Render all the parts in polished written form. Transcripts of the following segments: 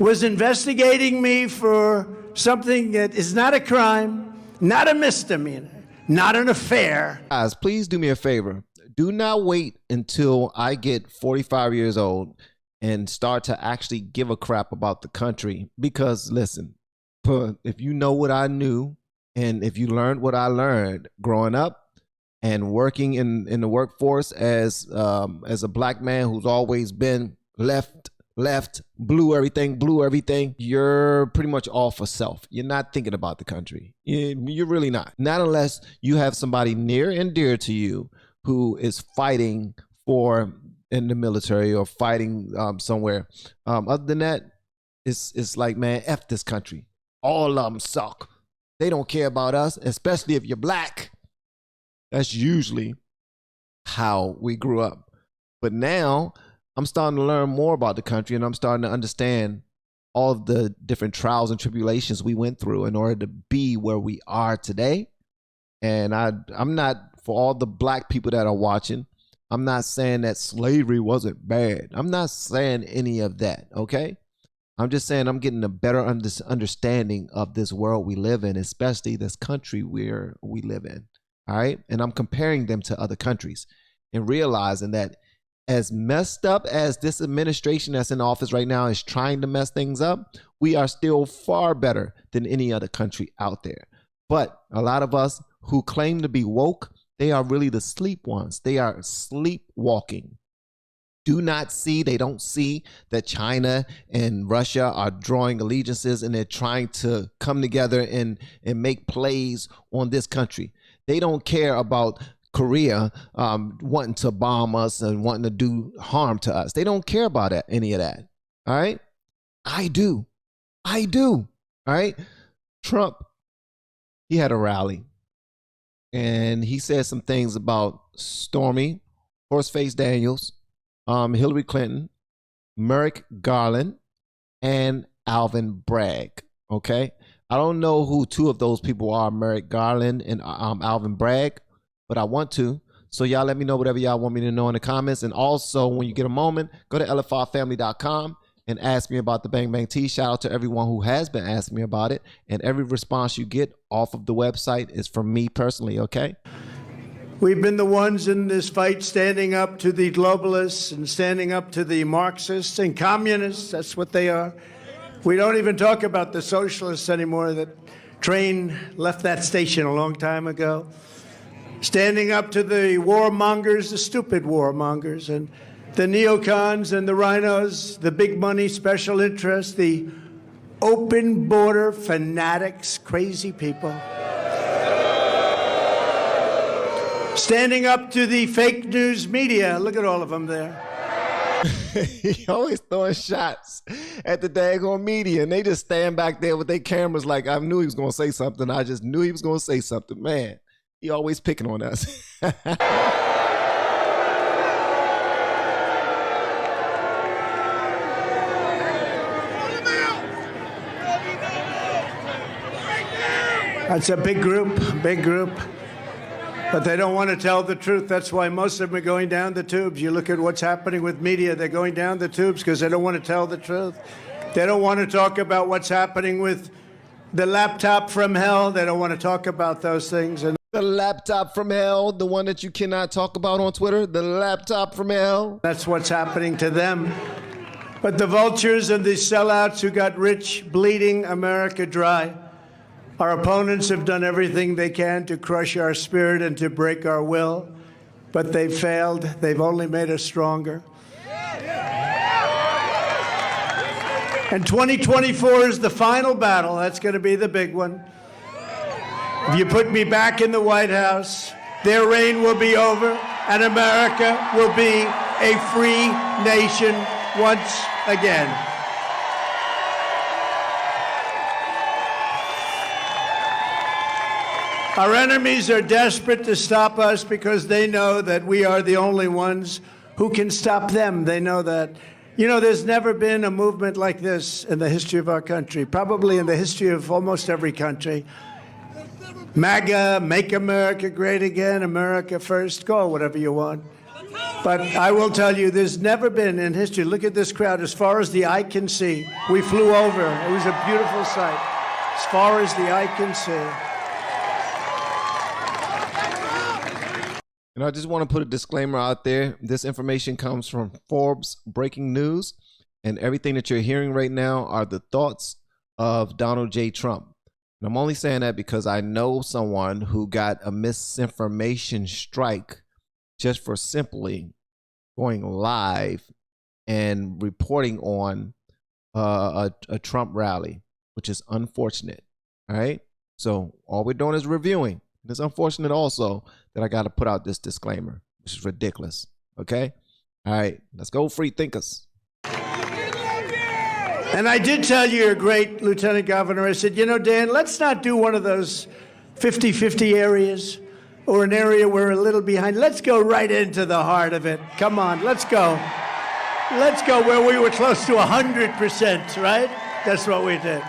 was investigating me for something that is not a crime, not a misdemeanor, not an affair. Guys, please do me a favor. Do not wait until I get 45 years old and start to actually give a crap about the country. Because listen, if you know what I knew, and if you learned what I learned growing up and working in the workforce as a black man who's always been left, blew everything, you're pretty much all for self. You're not thinking about the country. You're really not. Not unless you have somebody near and dear to you who is fighting for in the military or fighting somewhere. Other than that, it's like, man, F this country. All of them suck. They don't care about us, especially if you're black. That's usually how we grew up. But now I'm starting to learn more about the country, and I'm starting to understand all of the different trials and tribulations we went through in order to be where we are today. And I'm not, for all the black people that are watching, I'm not saying that slavery wasn't bad. I'm not saying any of that, okay? I'm just saying I'm getting a better understanding of this world we live in, especially this country where we live in, all right? And I'm comparing them to other countries and realizing that as messed up as this administration that's in office right now is trying to mess things up, we are still far better than any other country out there. But a lot of us who claim to be woke, they are really the sleep ones. They are sleepwalking. They don't see that China and Russia are drawing allegiances and they're trying to come together and make plays on this country. They don't care about Korea wanting to bomb us and wanting to do harm to us. They don't care about any of that. All right? I do. All right? Trump, he had a rally and he said some things about Stormy, Horseface Daniels, Hillary Clinton, Merrick Garland, and Alvin Bragg. Okay? I don't know who two of those people are, Merrick Garland and Alvin Bragg, but I want to. So y'all let me know whatever y'all want me to know in the comments. And also, when you get a moment, go to LFRFamily.com and ask me about the Bang Bang Tea. Shout out to everyone who has been asking me about it. And every response you get off of the website is from me personally, okay? We've been the ones in this fight standing up to the globalists and standing up to the Marxists and communists. That's what they are. We don't even talk about the socialists anymore. That train left that station a long time ago. Standing up to the warmongers, the stupid warmongers, and the neocons and the rhinos, the big money special interests, the open border fanatics, crazy people. Standing up to the fake news media. Look at all of them there. He always throwing shots at the daggone media, and they just stand back there with their cameras like, I knew he was going to say something. I just knew he was going to say something. Man, he always picking on us. That's a big group, but they don't want to tell the truth. That's why most of them are going down the tubes. You look at what's happening with media, they're going down the tubes because they don't want to tell the truth. They don't want to talk about what's happening with the laptop from hell. They don't want to talk about those things. And the laptop from hell, the one that you cannot talk about on Twitter, the laptop from hell. That's what's happening to them. But the vultures and the sellouts who got rich, bleeding America dry. Our opponents have done everything they can to crush our spirit and to break our will, but they've failed. They've only made us stronger. And 2024 is the final battle. That's going to be the big one. If you put me back in the White House, their reign will be over, and America will be a free nation once again. Our enemies are desperate to stop us because they know that we are the only ones who can stop them. They know that. You know, there's never been a movement like this in the history of our country, probably in the history of almost every country. MAGA, Make America Great Again, America First, call it whatever you want. But I will tell you, there's never been in history, look at this crowd, as far as the eye can see. We flew over. It was a beautiful sight. As far as the eye can see. And I just want to put a disclaimer out there. This information comes from Forbes breaking news, and everything that you're hearing right now are the thoughts of Donald J. Trump. And I'm only saying that because I know someone who got a misinformation strike just for simply going live and reporting on a Trump rally, which is unfortunate. All right. So all we're doing is reviewing. It's unfortunate also that I got to put out this disclaimer, which is ridiculous. Okay. All right. Let's go, free thinkers. And I did tell your great Lieutenant Governor, I said, you know, Dan, let's not do one of those 50-50 areas or an area where we're a little behind. Let's go right into the heart of it. Come on, let's go. Let's go where we were close to 100%, right? That's what we did.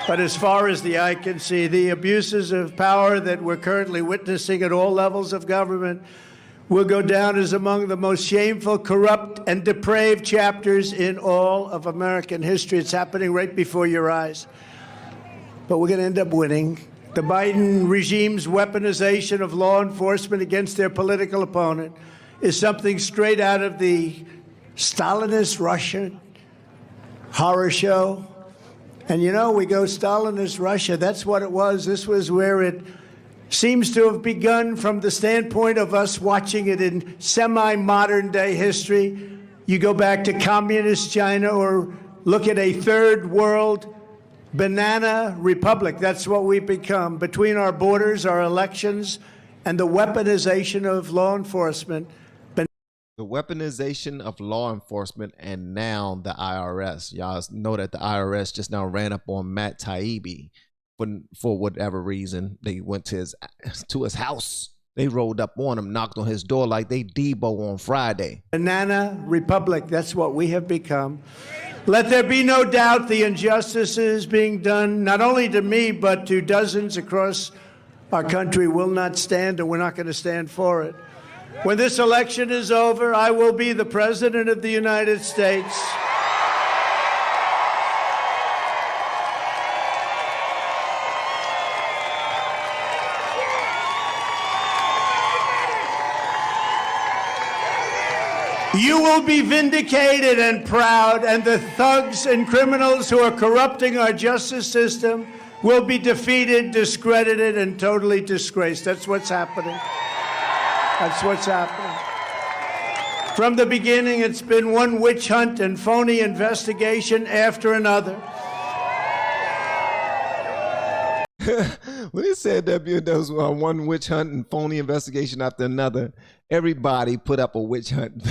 But as far as the eye can see, the abuses of power that we're currently witnessing at all levels of government will go down as among the most shameful, corrupt, and depraved chapters in all of American history. It's happening right before your eyes. But we're going to end up winning. The Biden regime's weaponization of law enforcement against their political opponent is something straight out of the Stalinist Russian horror show. And you know, we go Stalinist Russia, that's what it was. This was where it seems to have begun from the standpoint of us watching it in semi-modern day history. You go back to communist China or look at a third world banana republic. That's what we've become. Between our borders, our elections, and the weaponization of law enforcement. The weaponization of law enforcement and now the IRS. Y'all know that the IRS just now ran up on Matt Taibbi for whatever reason. They went to his house. They rolled up on him, knocked on his door like they Debo on Friday. Banana republic, that's what we have become. Let there be no doubt the injustices being done, not only to me, but to dozens across our country will not stand, and we're not going to stand for it. When this election is over, I will be the President of the United States. You will be vindicated and proud, and the thugs and criminals who are corrupting our justice system will be defeated, discredited, and totally disgraced. That's what's happening. That's what's happening. From the beginning, it's been one witch hunt and phony investigation after another. When he said there was one witch hunt and phony investigation after another, everybody put up a witch hunt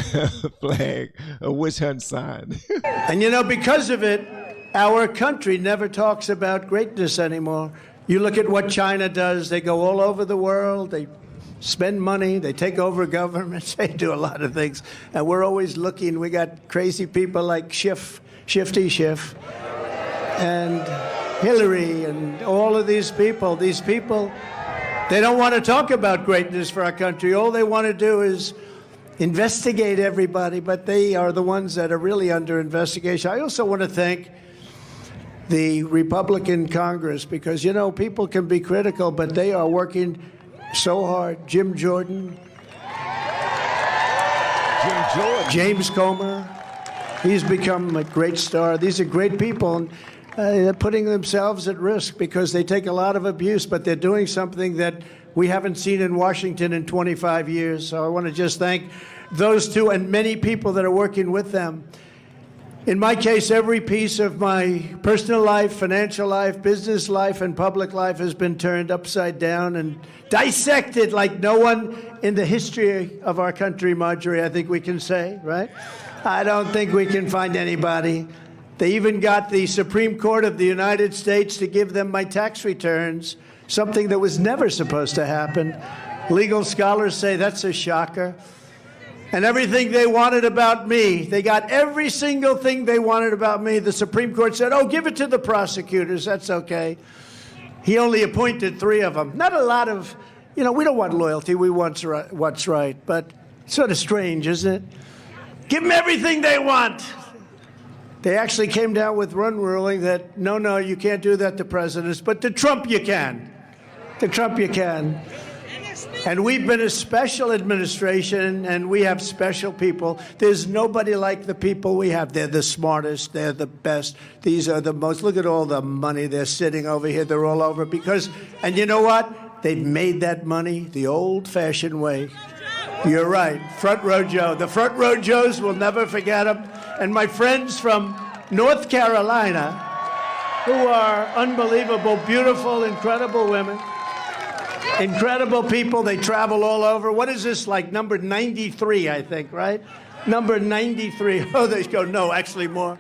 flag, a witch hunt sign. And you know, because of it, our country never talks about greatness anymore. You look at what China does. They go all over the world. They spend money. They take over governments. They do a lot of things. And we're always looking. We got crazy people like Shifty Schiff and Hillary and all of these people. These people, they don't want to talk about greatness for our country. All they want to do is investigate everybody, but they are the ones that are really under investigation. I also want to thank the Republican Congress because, you know, people can be critical, but they are working so hard. Jim Jordan, James Comer, he's become a great star. These are great people. They're putting themselves at risk because they take a lot of abuse, but they're doing something that we haven't seen in Washington in 25 years. So I want to just thank those two and many people that are working with them. In my case, every piece of my personal life, financial life, business life, and public life has been turned upside down and dissected like no one in the history of our country, Marjorie, I think we can say, right? I don't think we can find anybody. They even got the Supreme Court of the United States to give them my tax returns, something that was never supposed to happen. Legal scholars say that's a shocker. And everything they wanted about me, they got every single thing they wanted about me. The Supreme Court said, oh, give it to the prosecutors. That's okay. He only appointed 3 of them. Not a lot of, you know, we don't want loyalty. We want what's right. But Sort of strange, isn't it? Give them everything they want. They actually came down with one ruling that, no, you can't do that to presidents, but to Trump you can. To Trump you can. And we've been a special administration, and we have special people. There's nobody like the people we have. They're the smartest. They're the best. These are the most. Look at all the money they're sitting over here. They're all over because, and you know what? They've made that money the old-fashioned way. You're right. Front Row Joe. The Front Row Joes will never forget them. And my friends from North Carolina, who are unbelievable, beautiful, incredible women. Incredible people. They travel all over. What is this, like number 93, I think, right? Number 93. Oh, they go, no, actually more.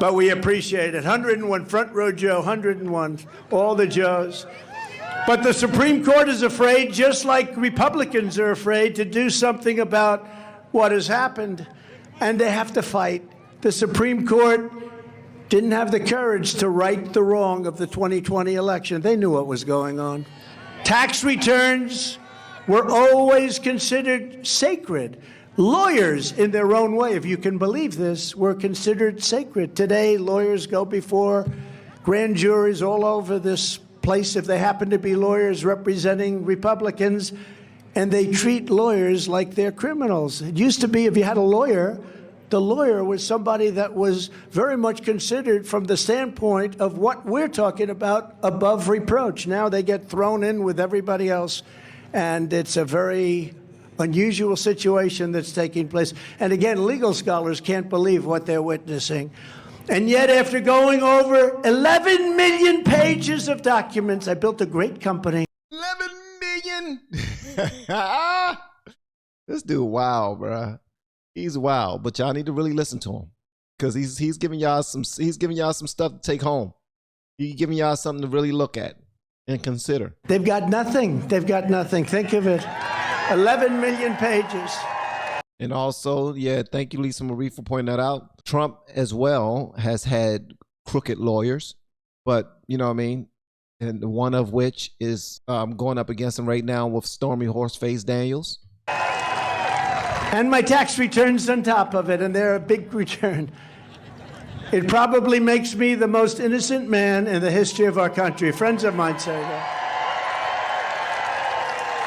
But we appreciate it. 101, Front Row Joe, 101, all the Joes. But the Supreme Court is afraid, just like Republicans are afraid, to do something about what has happened. And they have to fight. The Supreme Court didn't have the courage to right the wrong of the 2020 election. They knew what was going on. Tax returns were always considered sacred. Lawyers, in their own way, if you can believe this, were considered sacred. Today, lawyers go before grand juries all over this place, if they happen to be lawyers representing Republicans, and they treat lawyers like they're criminals. It used to be if you had a lawyer, the lawyer was somebody that was very much considered from the standpoint of what we're talking about above reproach. Now they get thrown in with everybody else, and it's a very unusual situation that's taking place. And again, legal scholars can't believe what they're witnessing. And yet, after going over 11 million pages of documents, I built a great company. 11 million? This dude, wow, bruh. He's wild, but y'all need to really listen to him because he's giving y'all some stuff to take home. He's giving y'all something to really look at and consider. They've got nothing. They've got nothing. Think of it. 11 million pages. And also, yeah, thank you, Lisa Marie, for pointing that out. Trump as well has had crooked lawyers, but you know what I mean? And one of which is going up against him right now with Stormy Horseface Daniels. And my tax returns on top of it, and they're a big return. It probably makes me the most innocent man in the history of our country. Friends of mine say that.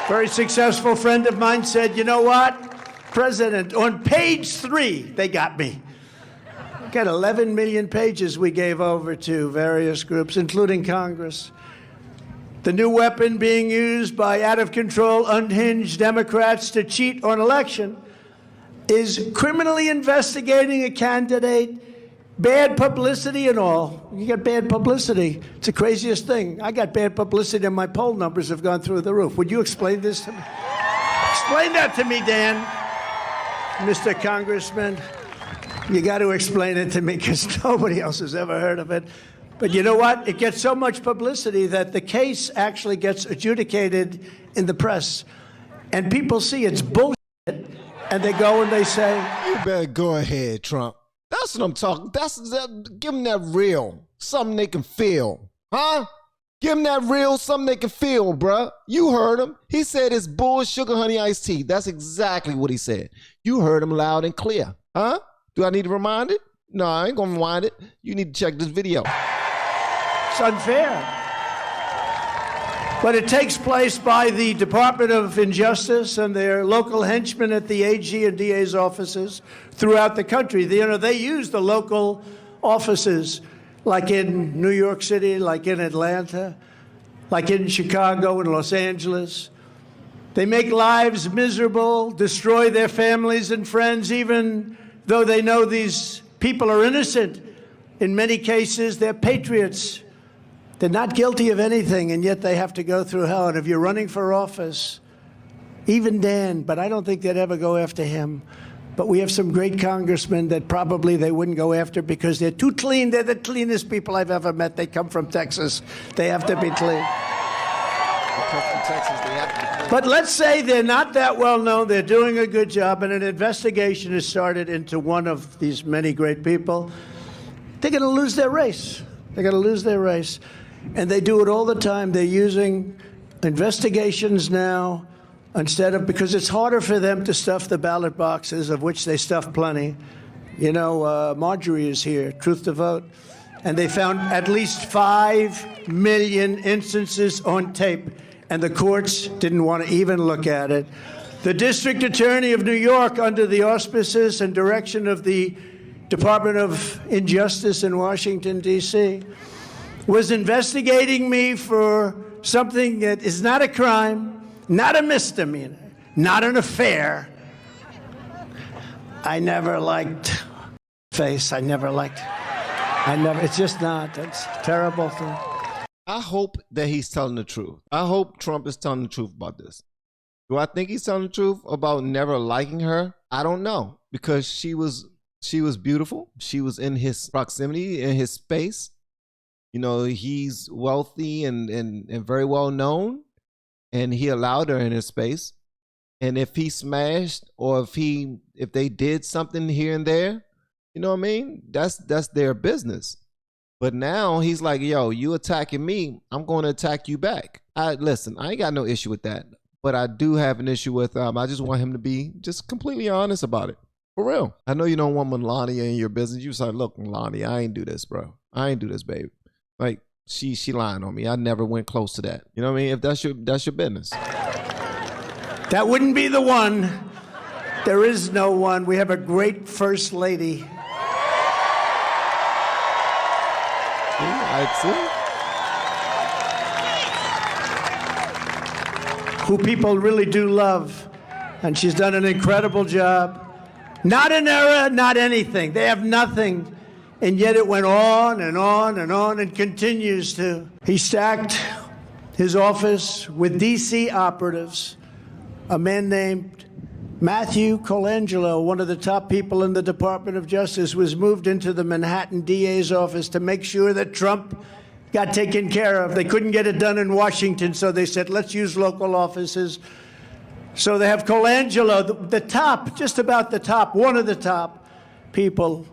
Very successful friend of mine said, you know what, President, on page 3, they got me. Got 11 million pages we gave over to various groups, including Congress. The new weapon being used by out-of-control, unhinged Democrats to cheat on election is criminally investigating a candidate, bad publicity and all. You get bad publicity. It's the craziest thing. I got bad publicity and my poll numbers have gone through the roof. Would you explain this to me? Explain that to me, Dan. Mr. Congressman, you got to explain it to me because nobody else has ever heard of it. But you know what? It gets so much publicity that the case actually gets adjudicated in the press. And people see it's bullshit. And they go and they say, you better go ahead, Trump. That's what I'm talking. Give them that real. Something they can feel. Huh? Give them that real, something they can feel, bruh. You heard him. He said it's bull sugar honey iced tea. That's exactly what he said. You heard him loud and clear. Huh? Do I need to remind it? No, I ain't gonna remind it. You need to check this video. It's unfair. But it takes place by the Department of Injustice and their local henchmen at the AG and DA's offices throughout the country. They use the local offices, like in New York City, like in Atlanta, like in Chicago and Los Angeles. They make lives miserable, destroy their families and friends, even though they know these people are innocent. In many cases, they're patriots. They're not guilty of anything, and yet they have to go through hell. And if you're running for office, even Dan, but I don't think they'd ever go after him. But we have some great congressmen that probably they wouldn't go after because they're too clean. They're the cleanest people I've ever met. They come from Texas. They have to be clean. But let's say they're not that well known. They're doing a good job, and an investigation is started into one of these many great people. They're going to lose their race. They're going to lose their race. And they do it all the time. They're using investigations now instead of, because it's harder for them to stuff the ballot boxes, of which they stuff plenty. You know, Marjorie is here, Truth to Vote, and they found at least 5 million instances on tape, and the courts didn't want to even look at it. The District Attorney of New York, under the auspices and direction of the Department of Injustice in Washington, D.C., was investigating me for something that is not a crime, not a misdemeanor, not an affair. I never liked face. It's just not. It's a terrible thing. I hope that he's telling the truth. I hope Trump is telling the truth about this. Do I think he's telling the truth about never liking her? I don't know, because she was beautiful. She was in his proximity, in his space. You know, he's wealthy and very well known, and he allowed her in his space. And if he smashed, or if they did something here and there, you know what I mean? That's their business. But now he's like, yo, you attacking me, I'm going to attack you back. Listen, I ain't got no issue with that. But I do have an issue with, I just want him to be just completely honest about it. For real. I know you don't want Melania in your business. You say, look, Melania, I ain't do this, bro. I ain't do this, babe. Like, she lying on me. I never went close to that. You know what I mean? If that's your business. That wouldn't be the one. There is no one. We have a great first lady. I'd see. Who people really do love. And she's done an incredible job. Not an era, not anything. They have nothing. And yet it went on and on and on and continues to. He stacked his office with D.C. operatives. A man named Matthew Colangelo, one of the top people in the Department of Justice, was moved into the Manhattan DA's office to make sure that Trump got taken care of. They couldn't get it done in Washington, so they said, let's use local offices. So they have Colangelo, the top, just about the top, one of the top people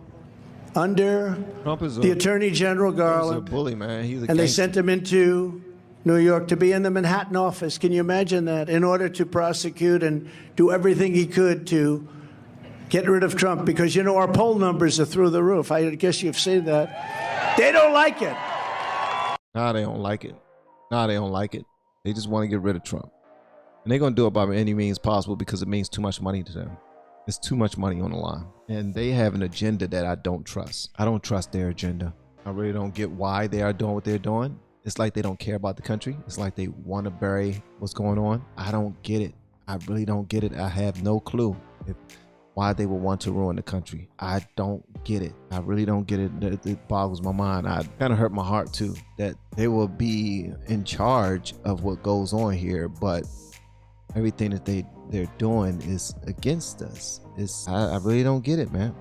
under the Attorney General Garland. He's a bully, man. He's a and gangster. they sent him into New York to be in the Manhattan office. Can you imagine that? In order to prosecute and do everything he could to get rid of Trump, because, you know, our poll numbers are through the roof. I guess you've seen that. They don't like it. Nah, they don't like it. Nah, they don't like it. They just want to get rid of Trump. And they're going to do it by any means possible, because it means too much money to them. It's too much money on the line. And they have an agenda that I don't trust. I don't trust their agenda. I really don't get why they are doing what they're doing. It's like they don't care about the country. It's like they want to bury what's going on. I don't get it. I really don't get it. I have no clue why they would want to ruin the country. I don't get it. I really don't get it. It boggles my mind. I kind of hurt my heart too, that they will be in charge of what goes on here, but everything that they're doing is against us. I really don't get it, man.